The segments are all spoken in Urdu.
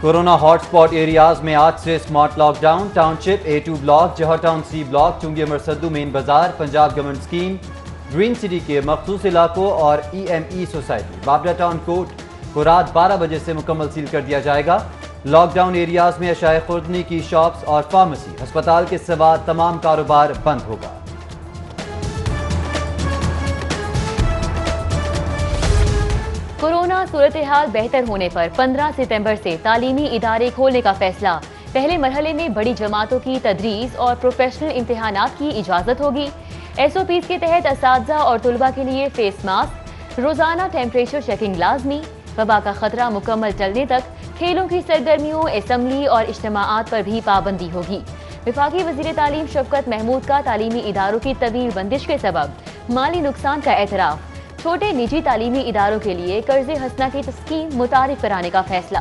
کورونا ہاٹ سپاٹ ایریاز میں آج سے اسمارٹ لاک ڈاؤن. ٹاؤن شپ A2 بلاک, جوہر ٹاؤن C بلاک, چنگی مرسدو مین بازار, Punjab government scheme, green city کے مخصوص علاقوں اور EME سوسائٹی. بابڈا ٹاؤن کوٹ کو رات 12 بجے سے مکمل سیل کر دیا جائے گا. لاک ڈاؤن ایریاز میں اشیاء خوردنی کی شاپس اور فارمیسی, ہسپتال کے سوا تمام کاروبار بند ہوگا. کورونا صورتحال بہتر ہونے پر 15 ستمبر سے تعلیمی ادارے کھولنے کا فیصلہ. پہلے مرحلے میں بڑی جماعتوں کی تدریس اور پروفیشنل امتحانات کی اجازت ہوگی. SOPs کے تحت اساتذہ اور طلباء کے لیے فیس ماسک, روزانہ ٹیمپریچر چیکنگ لازمی. وبا کا خطرہ مکمل چلنے تک کھیلوں کی سرگرمیوں, اسمبلی اور اجتماعات پر بھی پابندی ہوگی. وفاقی وزیر تعلیم شفقت محمود کا تعلیمی اداروں کی طویل بندش کے سبب مالی نقصان کا اعتراف. چھوٹے نجی تعلیمی اداروں کے لیے قرض حسنہ کی اسکیم متعارف کرانے کا فیصلہ.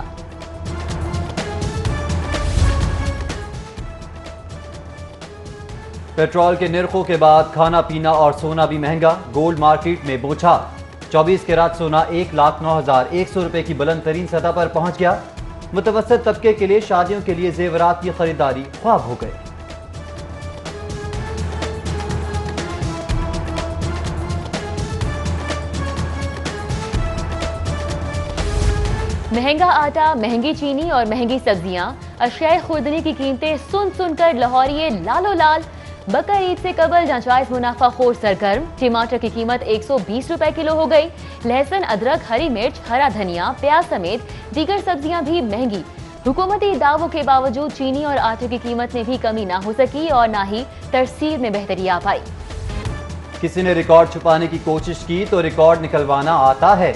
پیٹرول کے نرخوں کے بعد کھانا پینا اور سونا بھی مہنگا. گولڈ مارکیٹ میں بوچھار. 24 کیرات سونا 1,09,100 روپے کی بلند ترین سطح پر پہنچ گیا. متوسط طبقے کے لیے شادیوں کے لیے زیورات کی خریداری خواب ہو گئے. مہنگا آٹا, مہنگی چینی اور مہنگی سبزیاں, اشیاء خوردنی کی قیمتیں سن کر لاہوریے لالو لال. بقر عید سے قبل ناجائز منافع خور سرگرم. ٹماٹر کی قیمت 120 روپے کلو ہو گئی. لہسن, ادرک, ہری مرچ, ہرا دھنیا, پیاز سمیت دیگر سبزیاں بھی مہنگی. حکومتی دعووں کے باوجود چینی اور آٹے کی قیمت میں بھی کمی نہ ہو سکی اور نہ ہی ترسیل میں بہتری آ پائی. کسی نے ریکارڈ چھپانے کی کوشش کی تو ریکارڈ نکلوانا آتا ہے.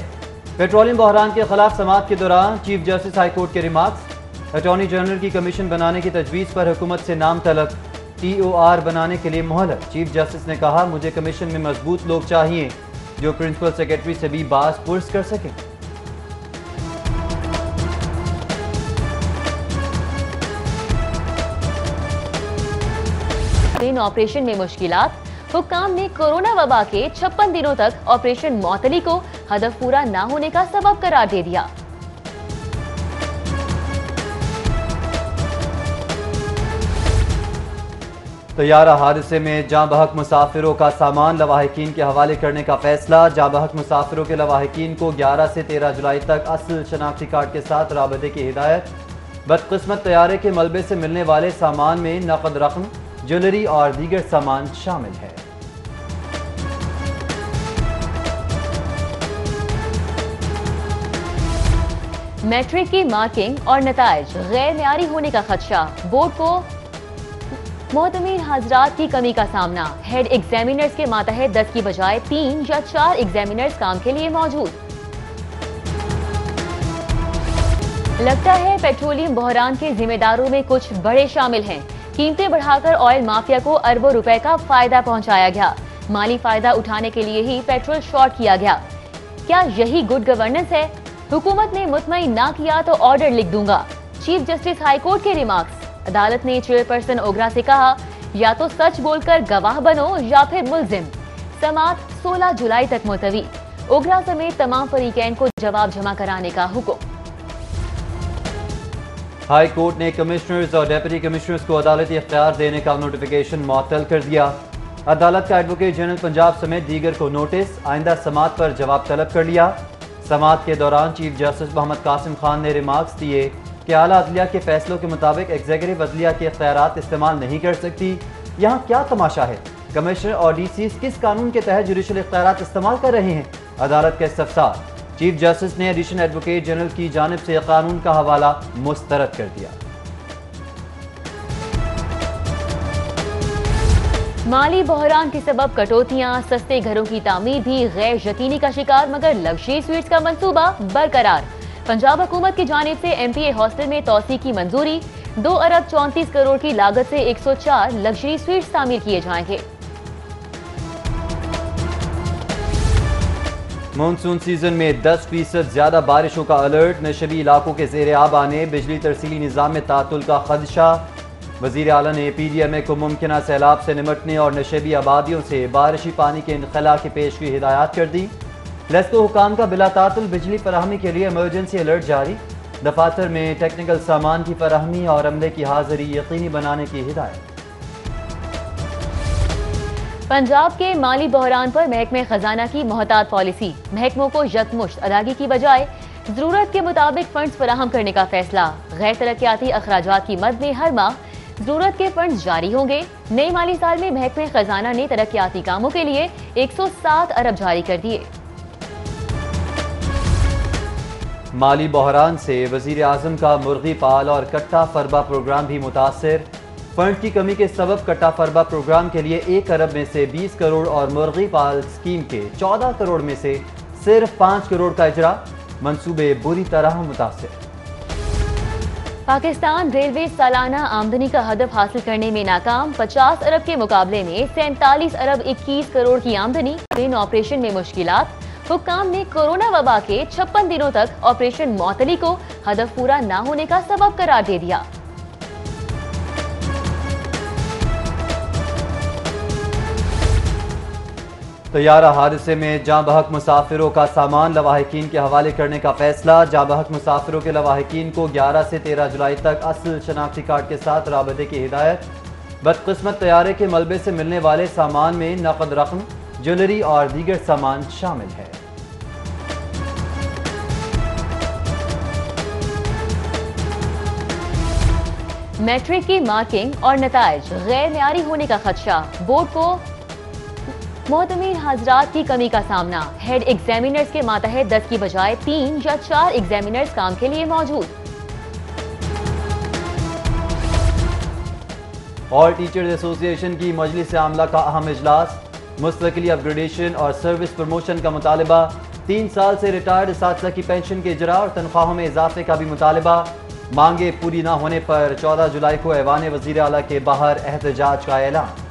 پیٹرولیم بحران کے خلاف سماعت کے دوران چیف جسٹس ہائی کورٹ کے ریمارکس. اٹارنی جنرل کی کمیشن بنانے کی تجویز پر حکومت سے نام طلب. TOR بنانے کے لیے مہلت. چیف جسٹس نے کہا, مجھے کمیشن میں مضبوط لوگ چاہیے جو پرنسپل سیکرٹری سے بھی باز پرس کر سکیں. آپریشن میں مشکلات. حکام نے کورونا وبا کے 56 دنوں تک آپریشن معطلی کو ہدف پورا نہ ہونے کا سبب قرار دے دیا. طیارہ حادثے میں جاں بحق مسافروں کا سامان لواحقین کے حوالے کرنے کا فیصلہ. جاں بحق مسافروں کے لواحقین کو 11 سے 13 جولائی تک اصل شناختی کارڈ کے ساتھ رابطے کی ہدایت. بدقسمت طیارے کے ملبے سے ملنے والے سامان میں نقد رقم, جویلری اور دیگر سامان شامل ہے. میٹرک کی مارکنگ اور نتائج غیر معیاری ہونے کا خدشہ. بورڈ کو معتمد حضرات کی کمی کا سامنا. ہیڈ ایگزامینرز کے ماتحت 10 کی بجائے 3 یا 4 ایگزامینرز کام کے لیے موجود. لگتا ہے پیٹرولیم بحران کے ذمہ داروں میں کچھ بڑے شامل ہیں. قیمتیں بڑھا کر آئل مافیا کو اربوں روپے کا فائدہ پہنچایا گیا. مالی فائدہ اٹھانے کے لیے ہی پیٹرول شارٹ کیا گیا. کیا یہی گڈ گورننس ہے؟ حکومت نے مطمئن نہ کیا تو آرڈر لکھ دوں گا. چیف جسٹس ہائی کورٹ کے ریمارکس. عدالت نے چیئرپرسن اوگرا سے کہا, یا تو سچ بول کر گواہ بنو یا پھر ملزم. سماعت 16 جولائی تک ملتوی. اوگرا سمیت تمام فریقین کو جواب جمع کرانے کا حکم. ہائی کورٹ نے کمشنرز اور ڈیپٹی کمشنرز کو عدالتی اختیار دینے کا نوٹیفیکیشن معطل کر دیا. عدالت کا ایڈوکیٹ جنرل پنجاب سمیت دیگر کو نوٹس. آئندہ سماعت پر جواب طلب کر لیا. سماعت کے دوران چیف جسٹس محمد قاسم خان نے ریمارکس دیے کہ اعلیٰ عدلیہ کے فیصلوں کے مطابق ایگزیکٹو عدلیہ کے اختیارات استعمال نہیں کر سکتی. یہاں کیا تماشا ہے؟ کمشنر اور DCs کس قانون کے تحت جوڈیشل اختیارات استعمال کر رہے ہیں؟ عدالت کا استفسار. چیف جسٹس نے ایڈیشنل ایڈوکیٹ جنرل کی جانب سے قانون کا حوالہ مسترد کر دیا. مالی بحران کے سبب کٹوتیاں, سستے گھروں کی تعمیر بھی غیر یقینی کا شکار, مگر لگژری سویٹس کا منصوبہ برقرار. پنجاب حکومت کی جانب سے MPA ہاسٹل میں توسیع کی منظوری. 2 ارب 34 کروڑ کی لاگت سے 104 لگژری سویٹس تعمیر کیے جائیں گے. مونسون سیزن میں 10% زیادہ بارشوں کا الرٹ. نشبی علاقوں کے زیر آب آنے, بجلی ترسیلی نظام میں تعطل کا خدشہ. وزیر اعلیٰ نے PDMA کو ممکنہ سیلاب سے نمٹنے اور نشیبی آبادیوں سے بارشی پانی کے انخلاء کی پیشگی ہدایات کر دی. لیسکو حکام کا بلا تعطل بجلی فراہمی کے لیے ایمرجنسی الرٹ جاری. دفاتر میں ٹیکنیکل سامان کی فراہمی اور عملے کی حاضری یقینی بنانے کی ہدایت۔ پنجاب کے مالی بحران پر محکمہ خزانہ کی محتاط پالیسی، محکموں کو یکمشت ادائیگی کی بجائے ضرورت کے مطابق فنڈز فراہم کرنے کا فیصلہ۔ غیر ترقیاتی اخراجات کی مد میں ہر ماہ ضرورت کے فنڈز جاری ہوں گے۔ نئے مالی سال میں محکمہ خزانہ نے ترقیاتی کاموں کے لیے 107 ارب جاری کر دیے۔ مالی بحران سے وزیر اعظم کا مرغی پال اور کٹا فربا پروگرام بھی متاثر۔ فنڈ کی کمی کے سبب کٹا فربا پروگرام کے لیے 1 ارب میں سے 20 کروڑ اور مرغی پال سکیم کے 14 کروڑ میں سے صرف 5 کروڑ کا اجرا، منصوبے بری طرح متاثر۔ پاکستان ریلوے سالانہ آمدنی کا ہدف حاصل کرنے میں ناکام، 50 ارب کے مقابلے میں 47 ارب 21 کروڑ کی آمدنی، ٹرین آپریشن میں مشکلات۔ حکام نے کورونا وبا کے 56 دنوں تک آپریشن معطلی کو ہدف پورا نہ ہونے کا سبب قرار دے دیا۔ طیارہ حادثے میں جاں بحق مسافروں کا سامان لواحقین کے حوالے کرنے کا فیصلہ۔ جاں بحق مسافروں کے لواحقین کو 11 سے 13 جولائی تک اصل شناختی کارڈ کے ساتھ رابطے کی ہدایت۔ بدقسمت طیارے کے ملبے سے ملنے والے سامان میں نقد رقم، جویلری اور دیگر سامان شامل ہے۔ میٹرک کی مارکنگ اور نتائج غیر معیاری ہونے کا خدشہ، بورڈ کو معتمد حضرات کی کمی کا سامنا۔ ہیڈ ایگزامینرز کے ماتحت 10 کی بجائے 3 یا 4 ایگزامینرز کام کے لیے موجود۔ اور ٹیچرز ایسوسی ایشن کی مجلس عاملہ کا اہم اجلاس، مستقلی اپ گریڈیشن اور سروس پروموشن کا مطالبہ، 3 سال سے ریٹائرڈ اساتذہ کی پینشن کے اجراء اور تنخواہوں میں اضافے کا بھی مطالبہ۔ مانگیں پوری نہ ہونے پر 14 جولائی کو ایوان وزیر اعلیٰ کے باہر احتجاج کا اعلان۔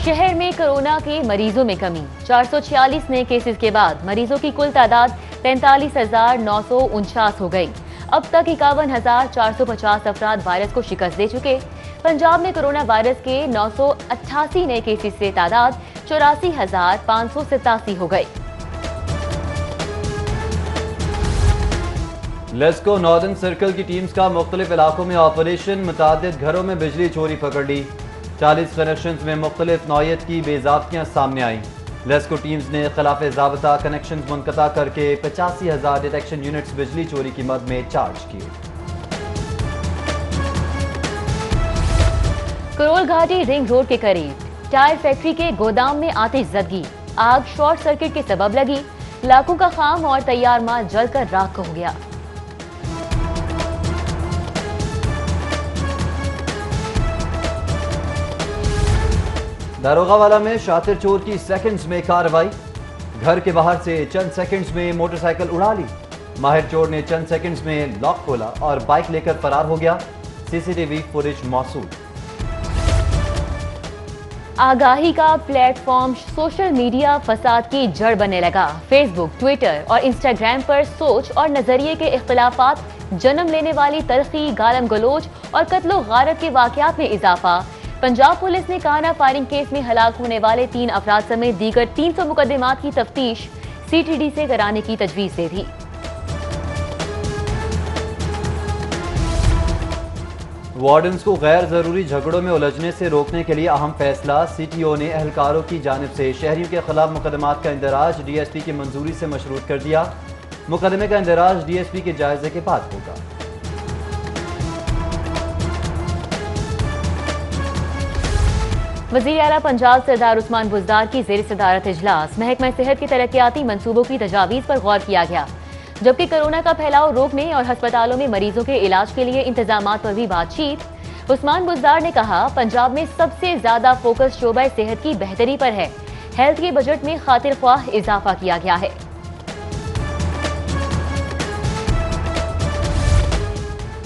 شہر میں کورونا کے مریضوں میں کمی، 446 نئے کیسز کے بعد مریضوں کی کل تعداد 43,949 ہو گئی۔ اب تک 51,450 افراد وائرس کو شکست دے چکے۔ پنجاب میں کورونا وائرس کے 988 نئے کیسز سے تعداد 84,587 ہو گئی۔ لیسکو ناردرن سرکل کی ٹیمز کا مختلف علاقوں میں آپریشن، متعدد گھروں میں بجلی چوری پکڑ لی۔ 40 کنیکشنز میں مختلف نوعیت کی بے ضابطگیاں سامنے آئیں۔ لیسکو ٹیمز نے خلاف ضابطہ کنیکشنز منقطع کر کے 85,000 ڈیٹیکشن یونٹس بجلی چوری کی مد میں چارج کیے۔ کرول گھاٹی رنگ روڈ کے قریب ٹائر فیکٹری کے گودام میں آتش زدگی، آگ شارٹ سرکٹ کے سبب لگی، لاکھوں کا خام اور تیار مال جل کر راکھ ہو گیا۔ داروغہ والا میں شاطر چور کی سیکنڈز میں کارروائی، گھر کے باہر سے چند سیکنڈز میں موٹر سائیکل اڑا لی۔ ماہر چور نے چند سیکنڈز میں لاک کھولا اور بائک لے کر فرار ہو گیا۔ سی سی ٹی وی فوٹیج موصول۔ آگاہی کا پلیٹ فارم سوشل میڈیا فساد کی جڑ بننے لگا۔ فیس بک، ٹویٹر اور انسٹاگرام پر سوچ اور نظریے کے اختلافات جنم لینے والی تلخی، گالم گلوچ اور قتل و غارت کے واقعات میں اضافہ۔ پنجاب پولیس نے کانہ فائرنگ کیس میں ہلاک ہونے والے 3 افراد سمیت دیگر 300 مقدمات کی تفتیش سی ٹی ڈی سے کرانے کی تجویز دے دی۔ وارڈنز کو غیر ضروری جھگڑوں میں الجھنے سے روکنے کے لیے اہم فیصلہ، سی ٹی او نے اہلکاروں کی جانب سے شہریوں کے خلاف مقدمات کا اندراج ڈی ایس پی کی منظوری سے مشروط کر دیا۔ مقدمے کا اندراج ڈی ایس پی کے جائزے کے بعد ہوگا۔ وزیر اعلیٰ پنجاب سردار عثمان بزدار کی زیر صدارت اجلاس، محکمہ صحت کے ترقیاتی منصوبوں کی تجاویز پر غور کیا گیا، جبکہ کورونا کا پھیلاؤ روکنے اور ہسپتالوں میں مریضوں کے علاج کے لیے انتظامات پر بھی بات چیت۔ عثمان بزدار نے کہا، پنجاب میں سب سے زیادہ فوکس شعبہ صحت کی بہتری پر ہے، ہیلتھ کے بجٹ میں خاطر خواہ اضافہ کیا گیا ہے۔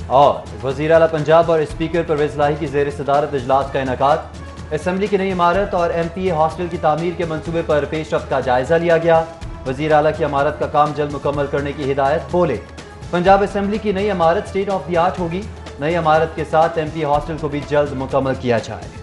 اور وزیر اعلیٰ پنجاب اور اسپیکر پرویز الہی کی زیر صدارت اجلاس کا انعقاد، اسمبلی کی نئی عمارت اور ایم پی اے ہاسٹل کی تعمیر کے منصوبے پر پیش رفت کا جائزہ لیا گیا۔ وزیر اعلیٰ کی عمارت کا کام جلد مکمل کرنے کی ہدایت، بولے پنجاب اسمبلی کی نئی عمارت اسٹیٹ آف دی آرٹ ہوگی، نئی عمارت کے ساتھ ایم پی اے ہاسٹل کو بھی جلد مکمل کیا جائے۔